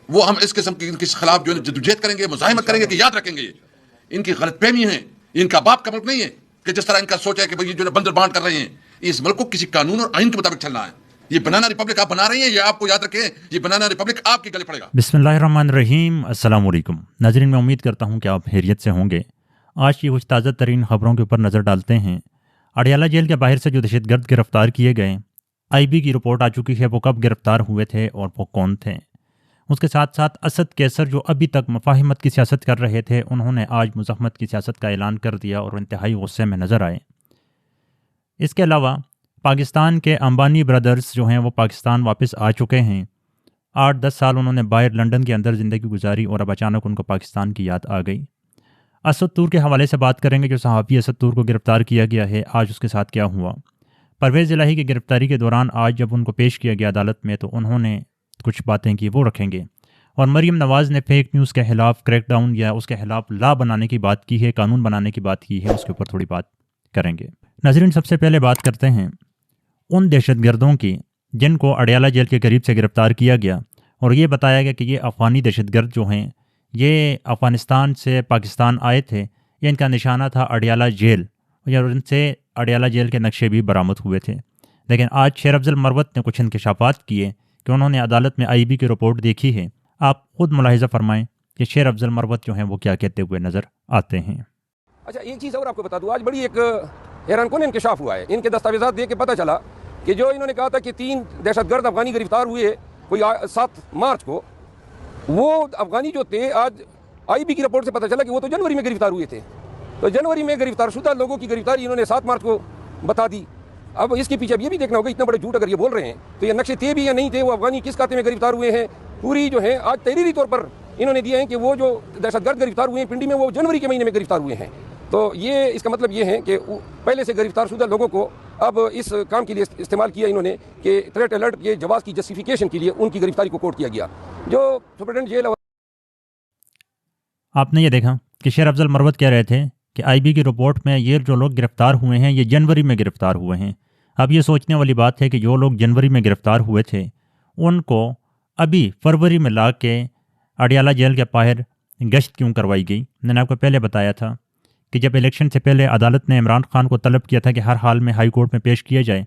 وہ ہم اس قسم کی ان کے خلاف جو ہے جدوجہد کریں گے, مزاحمت کریں گے کہ یاد رکھیں گے ان کی غلط فہمی ہے, ان کا باپ کا ملک نہیں ہے کہ جس طرح ان کا سوچ ہے کہ جو ہے بندر بانٹ کر رہے ہیں. اس ملک کو کسی قانون اور آئین کے مطابق چلنا ہے. یہ بنانا ریپبلک آپ بنا رہی ہیں, یہ آپ کو یاد رکھیں, یہ بنانا ریپبلک آپ کے گلے پڑے گا. بسم اللہ الرحمن الرحیم. السلام علیکم ناظرین, میں امید کرتا ہوں کہ آپ خیریت سے ہوں گے. آج کی کچھ تازہ ترین خبروں کے اوپر نظر ڈالتے ہیں. اڈیالہ جیل کے باہر سے جو دہشت گرد گرفتار کیے گئے, آئی بی کی رپورٹ آ چکی ہے وہ کب گرفتار ہوئے تھے اور وہ کون تھے. اس کے ساتھ ساتھ اسد کیسر جو ابھی تک مفاہمت کی سیاست کر رہے تھے, انہوں نے آج مزاحمت کی سیاست کا اعلان کر دیا اور انتہائی غصے میں نظر آئے. اس کے علاوہ پاکستان کے امبانی برادرز جو ہیں وہ پاکستان واپس آ چکے ہیں. 8-10 سال انہوں نے باہر لنڈن کے اندر زندگی گزاری اور اب اچانک ان کو پاکستان کی یاد آ گئی. اسد طور کے حوالے سے بات کریں گے. جو صحافی اسد طور کو گرفتار کیا گیا ہے, آج اس کے ساتھ کیا ہوا. پرویز الہی کی گرفتاری کے دوران آج جب ان کو پیش کیا گیا عدالت میں تو انہوں نے کچھ باتیں کی, وہ رکھیں گے. اور مریم نواز نے فیک نیوز کے خلاف کریک ڈاؤن یا اس کے خلاف لا بنانے کی بات کی ہے, قانون بنانے کی بات کی ہے, اس کے اوپر تھوڑی بات کریں گے. ناظرین, سب سے پہلے بات کرتے ہیں ان دہشت گردوں کی جن کو اڈیالہ جیل کے قریب سے گرفتار کیا گیا اور یہ بتایا گیا کہ یہ افغانی دہشت گرد جو ہیں یہ افغانستان سے پاکستان آئے تھے. یہ ان کا نشانہ تھا اڈیالہ جیل, اور ان سے اڈیالہ جیل کے نقشے بھی برآمد ہوئے تھے. لیکن آج شیر افضل مروت نے کچھ انکشافات کیے کہ انہوں نے عدالت میں آئی بی کی رپورٹ دیکھی ہے. آپ خود ملاحظہ فرمائیں کہ شیر افضل مروت جو ہیں وہ کیا کہتے ہوئے نظر آتے ہیں. اچھا, ایک چیز اور آپ کو بتا دوں, آج بڑی ایک حیران کن انکشاف ہوا ہے. ان کے دستاویزات دیکھ کے پتہ چلا کہ جو انہوں نے کہا تھا کہ 3 دہشت گرد افغانی گرفتار ہوئے کوئی 7 مارچ کو, وہ افغانی جو تھے آج آئی بی کی رپورٹ سے پتہ چلا کہ وہ تو جنوری میں گرفتار ہوئے تھے. تو جنوری میں گرفتار شدہ لوگوں کی گرفتاری انہوں نے 7 مارچ کو بتا دی. اب اس کے پیچھے اب یہ بھی دیکھنا ہوگا اتنا بڑے جھوٹ اگر یہ بول رہے ہیں تو یہ نقشے تھے بھی یا نہیں تھے, وہ افغانی کس کھاتے میں گرفتار ہوئے ہیں, پوری جو ہیں آج تحریری طور پر انہوں نے دیا ہے کہ وہ جو دہشت گرد گرفتار ہوئے ہیں پنڈی میں وہ جنوری کے مہینے میں گرفتار ہوئے ہیں. تو یہ اس کا مطلب یہ ہے کہ پہلے سے گرفتار شدہ لوگوں کو اب اس کام کے لیے استعمال کیا انہوں نے کہ تھریٹ الرٹ کے جواز کی جسٹیفیکیشن کے لیے ان کی گرفتاری کو کوٹ کیا گیا. جو سپرنٹینڈنٹ جیل آپ نے یہ دیکھا کہ شیر افضل مروت کہہ رہے تھے کہ آئی بی کی رپورٹ میں یہ جو لوگ گرفتار ہوئے ہیں یہ جنوری میں گرفتار ہوئے ہیں. اب یہ سوچنے والی بات ہے کہ جو لوگ جنوری میں گرفتار ہوئے تھے ان کو ابھی فروری میں لا کے اڈیالہ جیل کے باہر گشت کیوں کروائی گئی. میں نے آپ کو پہلے بتایا تھا کہ جب الیکشن سے پہلے عدالت نے عمران خان کو طلب کیا تھا کہ ہر حال میں ہائی کورٹ میں پیش کیا جائے,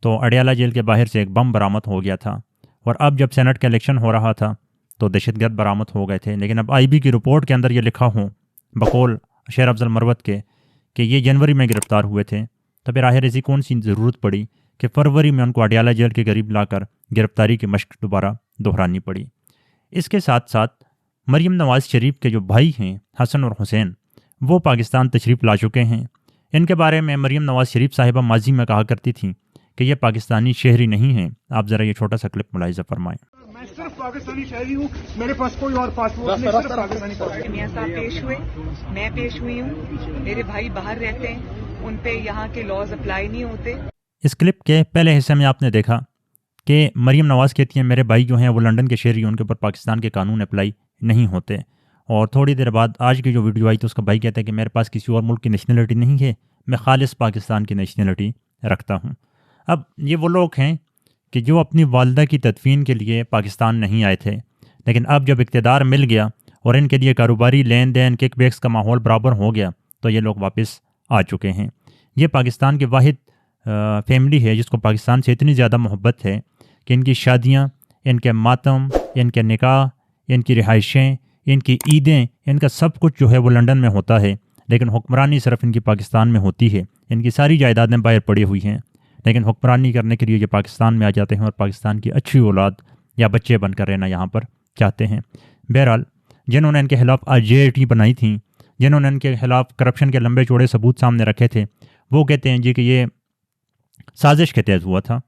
تو اڈیالہ جیل کے باہر سے ایک بم برآمد ہو گیا تھا. اور اب جب سینٹ کا الیکشن ہو رہا تھا تو دہشت گرد برآمد ہو گئے تھے. لیکن اب آئی بی کی رپورٹ کے اندر یہ لکھا ہوں بقول شیر افضل مروت کے کہ یہ جنوری میں گرفتار ہوئے تھے, تو پھر آخر ایسی کون سی ضرورت پڑی کہ فروری میں ان کو اڈیالہ جیل کے قریب لا کر گرفتاری کی مشق دوبارہ دہرانی پڑی. اس کے ساتھ ساتھ مریم نواز شریف کے جو بھائی ہیں حسن اور حسین, وہ پاکستان تشریف لا چکے ہیں. ان کے بارے میں مریم نواز شریف صاحبہ ماضی میں کہا کرتی تھیں کہ یہ پاکستانی شہری نہیں ہیں. آپ ذرا یہ چھوٹا سا کلپ ملاحظہ فرمائیں. میں صرف پاکستانی شہری ہوں, میرے پاس کوئی اور پاسپورٹ نہیں, صرف پاکستانی پاسپورٹ. میاں صاحب پیش ہوئے, میں پیش ہوئی ہوں, میرے بھائی باہر رہتے ہیں, ان پہ یہاں کے لاز اپلائی نہیں ہوتے. اس کلپ کے پہلے حصے میں آپ نے دیکھا کہ مریم نواز کہتی ہیں میرے بھائی جو ہیں وہ لنڈن کے شہری ہیں, ان کے اوپر پاکستان کے قانون اپلائی نہیں ہوتے. اور تھوڑی دیر بعد آج کی جو ویڈیو آئی تو اس کا بھائی کہتا ہے کہ میرے پاس کسی اور ملک کی نیشنلٹی نہیں ہے, میں خالص پاکستان کی نیشنلٹی رکھتا ہوں. اب یہ وہ لوگ ہیں کہ جو اپنی والدہ کی تدفین کے لیے پاکستان نہیں آئے تھے, لیکن اب جب اقتدار مل گیا اور ان کے لیے کاروباری لین دین کک بیکس کا ماحول برابر ہو گیا تو یہ لوگ واپس آ چکے ہیں. یہ پاکستان کی واحد فیملی ہے جس کو پاکستان سے اتنی زیادہ محبت ہے کہ ان کی شادیاں, ان کے ماتم, ان کے نکاح, ان کی رہائشیں, ان کی عیدیں, ان کا سب کچھ جو ہے وہ لنڈن میں ہوتا ہے, لیکن حکمرانی صرف ان کی پاکستان میں ہوتی ہے. ان کی ساری جائیدادیں باہر پڑی ہوئی ہیں, لیکن حکمرانی کرنے کے لیے یہ پاکستان میں آ جاتے ہیں اور پاکستان کی اچھی اولاد یا بچے بن کر رہنا یہاں پر چاہتے ہیں. بہرحال جنہوں نے ان کے خلاف JIT بنائی تھیں, جنہوں نے ان کے خلاف کرپشن کے لمبے چوڑے ثبوت سامنے رکھے تھے, وہ کہتے ہیں جی کہ یہ سازش کے تحت ہوا تھا.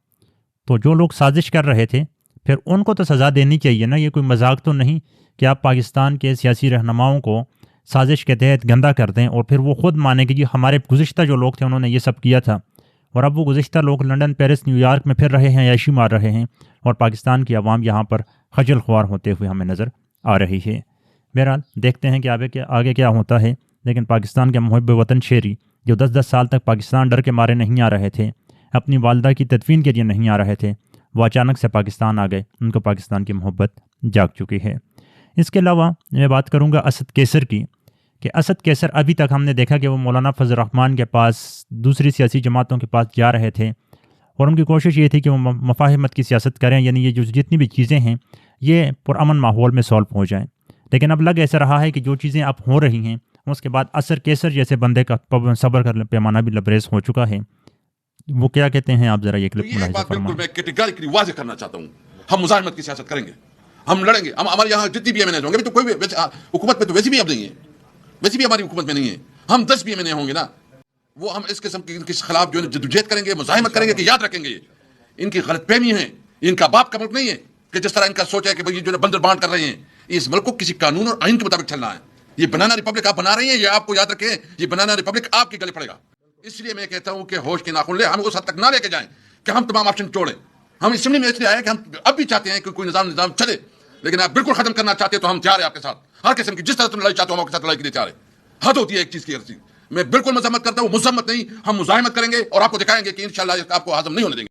تو جو لوگ سازش کر رہے تھے پھر ان کو تو سزا دینی چاہیے نا. یہ کوئی مذاق تو نہیں کہ آپ پاکستان کے سیاسی رہنماؤں کو سازش کے تحت گندا کر دیں اور پھر وہ خود مانیں کہ جی ہمارے گزشتہ جو لوگ تھے انہوں نے یہ سب کیا تھا, اور اب وہ گزشتہ لوگ لنڈن, پیرس, نیو یارک میں پھر رہے ہیں, عیاشی مار رہے ہیں, اور پاکستان کی عوام یہاں پر خجل خوار ہوتے ہوئے ہمیں نظر آ رہی ہے. بہرحال دیکھتے ہیں کہ آگے کیا ہوتا ہے. لیکن پاکستان کے محب وطن شہری جو 10-10 سال تک پاکستان ڈر کے مارے نہیں آ رہے تھے, اپنی والدہ کی تدفین کے لیے نہیں آ رہے تھے, وہ اچانک سے پاکستان آ گئے. ان کو پاکستان کی محبت جاگ چکی ہے. اس کے علاوہ میں بات کروں گا اسد کیسر کی، کہ اسد کیسر ابھی تک ہم نے دیکھا کہ وہ مولانا فضل الرحمان کے پاس، دوسری سیاسی جماعتوں کے پاس جا رہے تھے، اور ان کی کوشش یہ تھی کہ وہ مفاہمت کی سیاست کریں، یعنی یہ جو جتنی بھی چیزیں ہیں یہ پرامن ماحول میں سولو ہو جائیں. لیکن اب لگ ایسا رہا ہے کہ جو چیزیں اب ہو رہی ہیں اس کے بعد اسد کیسر جیسے بندے کا صبر کا پیمانہ بھی لبریز ہو چکا ہے. وہ کیا کہتے ہیں آپ ذرا یہ کلپ یہ ملاحظہ بات بالکل فرمائیں. میں کیٹیگریکلی واضح کرنا چاہتا ہوں، ہم مزاحمت کی سیاست کریں گے، ہم لڑیں گے. ہم ہمارے یہاں جتنی بھی ایم این اے ہوں گے تو کوئی بھی حکومت میں تو ویسی بھی اب نہیں ہے، ویسی بھی ہماری حکومت میں نہیں ہے. ہم 10 بھی ایم این اے ہوں گے نا، وہ ہم اس قسم کے خلاف جو ہے جدوجہد کریں گے، مزاحمت کریں گے کہ یاد رکھیں گے ان کی غلط فہمی ہے، ان کا باپ کا ملک نہیں ہے کہ جس طرح ان کا سوچ ہے کہ بھئی جو بندر بانٹ کر رہے ہیں. اس ملک کو کسی قانون اور آئین کے مطابق چلنا ہے. یہ بنانا ریپبلک آپ بنا رہی ہیں، یہ آپ کو یاد رکھیں، یہ بنانا ریپبلک آپ کے گلے پڑے گا. اس لیے میں کہتا ہوں کہ ہوش کے ناخن لے، ہم اس حد تک نہ لے کے جائیں کہ ہم تمام آپشن چھوڑیں. ہم اسمبلی میں اس لیے آئے کہ ہم اب بھی چاہتے ہیں کہ کوئی نظام چلے، لیکن آپ بالکل ختم کرنا چاہتے ہیں تو ہم تیار ہیں آپ کے ساتھ. ہر قسم کی جس طرح تم لڑائی چاہتے ہو ہم آپ کے ساتھ لڑائی کے لیے تیار ہیں. حد ہوتی ہے ایک چیز کی عرضی. میں بالکل مذمت کرتا ہوں، مذمت نہیں، ہم مزاحمت کریں گے اور آپ کو دکھائیں گے کہ انشاءاللہ آپ کو ہضم نہیں ہونے دیں گے.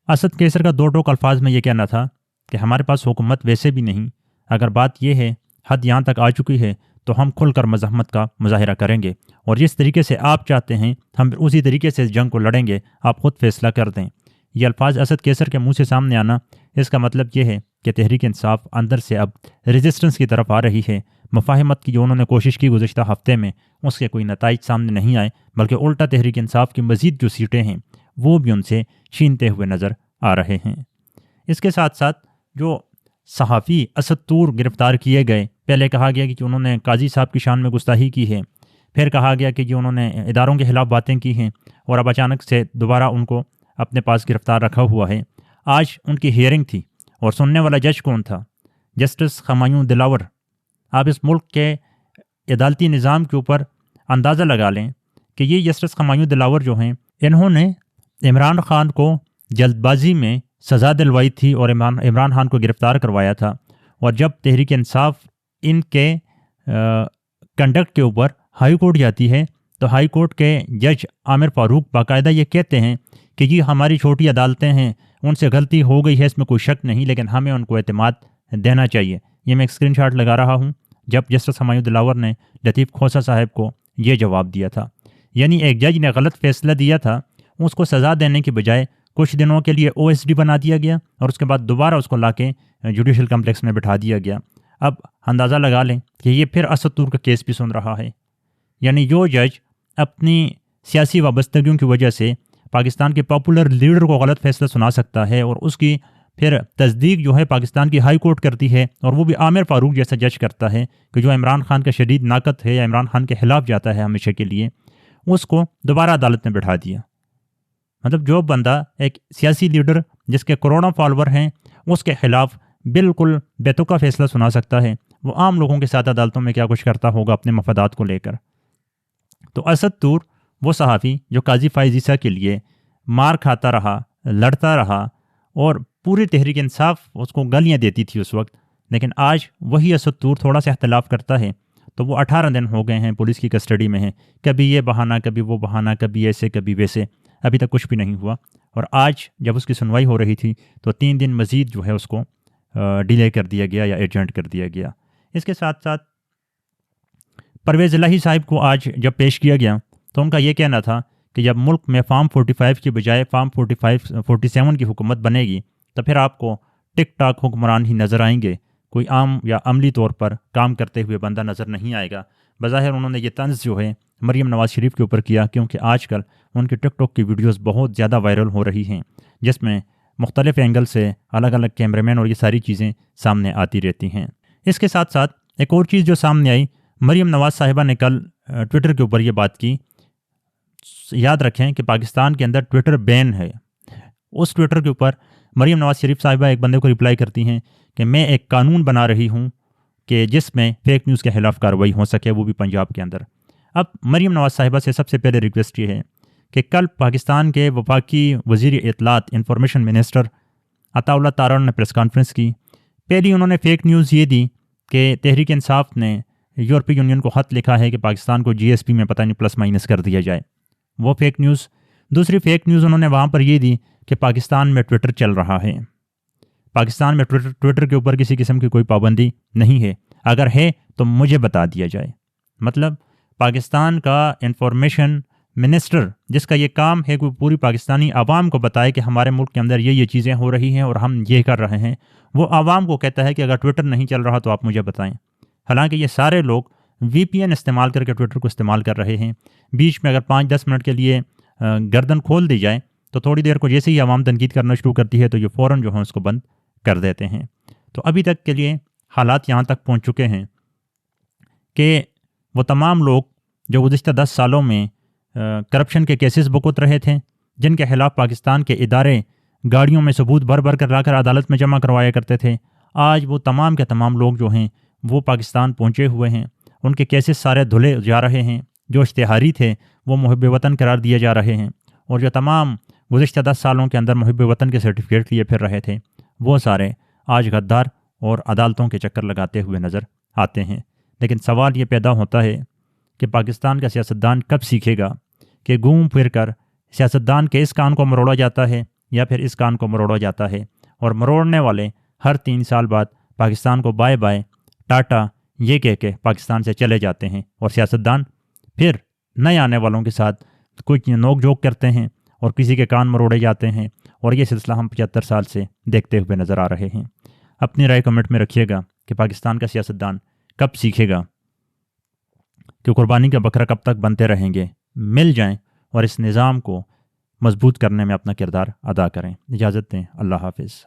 اسد کیسر کا 2 ٹوک الفاظ میں یہ کہنا تھا کہ ہمارے پاس حکومت ویسے بھی نہیں، اگر بات یہ ہے حد یہاں تک آ چکی ہے تو ہم کھل کر مزاحمت کا مظاہرہ کریں گے، اور جس طریقے سے آپ چاہتے ہیں ہم اسی طریقے سے اس جنگ کو لڑیں گے، آپ خود فیصلہ کر دیں. یہ الفاظ اسد کیسر کے منہ سے سامنے آنا، اس کا مطلب یہ ہے کہ تحریک انصاف اندر سے اب ریزسٹنس کی طرف آ رہی ہے. مفاہمت کی جو انہوں نے کوشش کی گزشتہ ہفتے میں، اس کے کوئی نتائج سامنے نہیں آئے، بلکہ الٹا تحریک انصاف کی مزید جو سیٹیں ہیں وہ بھی ان سے چھینتے ہوئے نظر آ رہے ہیں. اس کے ساتھ ساتھ جو صحافی اسد طور گرفتار کیے گئے، پہلے کہا گیا کہ انہوں نے قاضی صاحب کی شان میں گستاخی کی ہے، پھر کہا گیا کہ جو انہوں نے اداروں کے خلاف باتیں کی ہیں، اور اب اچانک سے دوبارہ ان کو اپنے پاس گرفتار رکھا ہوا ہے. آج ان کی ہیئرنگ تھی، اور سننے والا جج کون تھا؟ جسٹس ہمایوں دلاور. آپ اس ملک کے عدالتی نظام کے اوپر اندازہ لگا لیں کہ یہ جسٹس ہمایوں دلاور جو ہیں، انہوں نے عمران خان کو جلد بازی میں سزا دلوائی تھی اور عمران خان کو گرفتار کروایا تھا. اور جب تحریک انصاف ان کے کنڈکٹ کے اوپر ہائی کورٹ جاتی ہے تو ہائی کورٹ کے جج عامر فاروق باقاعدہ یہ کہتے ہیں کہ یہ ہماری چھوٹی عدالتیں ہیں، ان سے غلطی ہو گئی ہے، اس میں کوئی شک نہیں، لیکن ہمیں ان کو اعتماد دینا چاہیے. یہ میں ایک اسکرین شاٹ لگا رہا ہوں جب جسٹس ہمایوں دلاور نے لطیف کھوسہ صاحب کو یہ جواب دیا تھا. یعنی ایک جج نے غلط فیصلہ دیا تھا، اس کو سزا دینے کی بجائے کچھ دنوں کے لیے OSD بنا دیا گیا، اور اس کے بعد دوبارہ اس کو لا کے جوڈیشل کمپلیکس میں بٹھا دیا گیا. اب اندازہ لگا لیں کہ یہ پھر اسد طور کا کیس بھی سن رہا ہے. یعنی جو جج اپنی سیاسی وابستگیوں کی وجہ سے پاکستان کے پاپولر لیڈر کو غلط فیصلہ سنا سکتا ہے، اور اس کی پھر تصدیق جو ہے پاکستان کی ہائی کورٹ کرتی ہے، اور وہ بھی عامر فاروق جیسا جج کرتا ہے کہ جو عمران خان کا شدید ناقد ہے یا عمران خان کے خلاف جاتا ہے ہمیشہ کے لیے، اس کو دوبارہ عدالت میں بٹھا دیا. مطلب جو بندہ ایک سیاسی لیڈر جس کے کروڑوں فالوور ہیں، اس کے خلاف بالکل بیتوقع فیصلہ سنا سکتا ہے، وہ عام لوگوں کے ساتھ عدالتوں میں کیا کچھ کرتا ہوگا اپنے مفادات کو لے کر. تو اسد طور وہ صحافی جو قاضی فائز عیسیٰ کے لیے مار کھاتا رہا، لڑتا رہا، اور پوری تحریک انصاف اس کو گالیاں دیتی تھی اس وقت، لیکن آج وہی اسد طور تھوڑا سا اختلاف کرتا ہے تو وہ 18 دن ہو گئے ہیں پولیس کی کسٹڈی میں ہیں. کبھی یہ بہانہ، کبھی وہ بہانہ، کبھی ایسے کبھی ویسے، ابھی تک کچھ بھی نہیں ہوا. اور آج جب اس کی سنوائی ہو رہی تھی تو 3 دن مزید جو ہے اس کو ڈیلے کر دیا گیا یا ایڈجنٹ کر دیا گیا. اس کے ساتھ ساتھ پرویز الہی صاحب کو آج جب پیش کیا گیا تو ان کا یہ کہنا تھا کہ جب ملک میں فارم 45 کی بجائے فارم 47 کی حکومت بنے گی تو پھر آپ کو ٹک ٹاک حکمران ہی نظر آئیں گے، کوئی عام یا عملی طور پر کام کرتے ہوئے بندہ نظر نہیں آئے گا. بظاہر انہوں نے یہ طنز جو ہے مریم نواز شریف کے اوپر کیا، کیونکہ آج کل ان کی ٹک ٹاک کی ویڈیوز بہت زیادہ وائرل ہو رہی ہیں، جس میں مختلف اینگل سے الگ الگ کیمرے مین اور یہ ساری چیزیں سامنے آتی رہتی ہیں. اس کے ساتھ ساتھ ایک اور چیز جو سامنے آئی، مریم نواز صاحبہ نے کل ٹویٹر کے اوپر یہ بات کی. یاد رکھیں کہ پاکستان کے اندر ٹویٹر بین ہے. اس ٹویٹر کے اوپر مریم نواز شریف صاحبہ ایک بندے کو رپلائی کرتی ہیں کہ میں ایک قانون بنا رہی ہوں کہ جس میں فیک نیوز کے خلاف کارروائی ہو سکے، وہ بھی پنجاب کے اندر. اب مریم نواز صاحبہ سے سب سے پہلے ریکویسٹ یہ ہے کہ کل پاکستان کے وفاقی وزیر اطلاعات انفارمیشن منسٹر عطا اللہ تارڑ نے پریس کانفرنس کی. پہلی انہوں نے فیک نیوز یہ دی کہ تحریک انصاف نے یورپی یونین کو خط لکھا ہے کہ پاکستان کو GSP میں پتہ نہیں پلس مائنس کر دیا جائے، وہ فیک نیوز. دوسری فیک نیوز انہوں نے وہاں پر یہ دی کہ پاکستان میں ٹویٹر چل رہا ہے. پاکستان میں ٹویٹر کے اوپر کسی قسم کی کوئی پابندی نہیں ہے؟ اگر ہے تو مجھے بتا دیا جائے۔ مطلب پاکستان کا انفارمیشن منسٹر جس کا یہ کام ہے کہ پوری پاکستانی عوام کو بتائے کہ ہمارے ملک کے اندر یہ چیزیں ہو رہی ہیں اور ہم یہ کر رہے ہیں، وہ عوام کو کہتا ہے کہ اگر ٹویٹر نہیں چل رہا تو آپ مجھے بتائیں۔ حالانکہ یہ سارے لوگ وی پی این استعمال کر کے ٹویٹر کو استعمال کر رہے ہیں۔ بیچ میں اگر 5-10 منٹ کے لیے گردن کھول دی جائے تو تھوڑی دیر کو جیسے ہی عوام تنقید کرنا شروع کرتی ہے تو یہ فوراً جو ہے اس کو بند کر دیتے ہیں۔ تو ابھی تک کے لیے حالات یہاں تک پہنچ چکے ہیں کہ وہ تمام لوگ جو گزشتہ 10 سالوں میں کرپشن کے کیسز بکت رہے تھے، جن کے خلاف پاکستان کے ادارے گاڑیوں میں ثبوت بھر بھر کر لا کر عدالت میں جمع کروایا کرتے تھے، آج وہ تمام کے تمام لوگ جو ہیں وہ پاکستان پہنچے ہوئے ہیں۔ ان کے کیسز سارے دھلے جا رہے ہیں، جو اشتہاری تھے وہ محب وطن قرار دیے جا رہے ہیں، اور جو تمام گزشتہ 10 سالوں کے اندر محب وطن کے سرٹیفکیٹ لیے پھر رہے تھے وہ سارے آج غدار اور عدالتوں کے چکر لگاتے ہوئے نظر آتے ہیں۔ لیکن سوال یہ پیدا ہوتا ہے کہ پاکستان کا سیاستدان کب سیکھے گا کہ گھوم پھر کر سیاستدان کے اس کان کو مروڑا جاتا ہے یا پھر اس کان کو مروڑا جاتا ہے، اور مروڑنے والے ہر 3 سال بعد پاکستان کو بائے بائے ٹاٹا یہ کہہ کے پاکستان سے چلے جاتے ہیں، اور سیاستدان پھر نئے آنے والوں کے ساتھ کچھ نوک جھوک کرتے ہیں اور کسی کے کان مروڑے جاتے ہیں، اور یہ سلسلہ ہم 75 سال سے دیکھتے ہوئے نظر آ رہے ہیں۔ اپنی رائے کمنٹ میں رکھیے گا کہ پاکستان کا سیاستدان کب سیکھے گا کہ قربانی کا بکرا کب تک بنتے رہیں گے۔ مل جائیں اور اس نظام کو مضبوط کرنے میں اپنا کردار ادا کریں۔ اجازت دیں، اللہ حافظ۔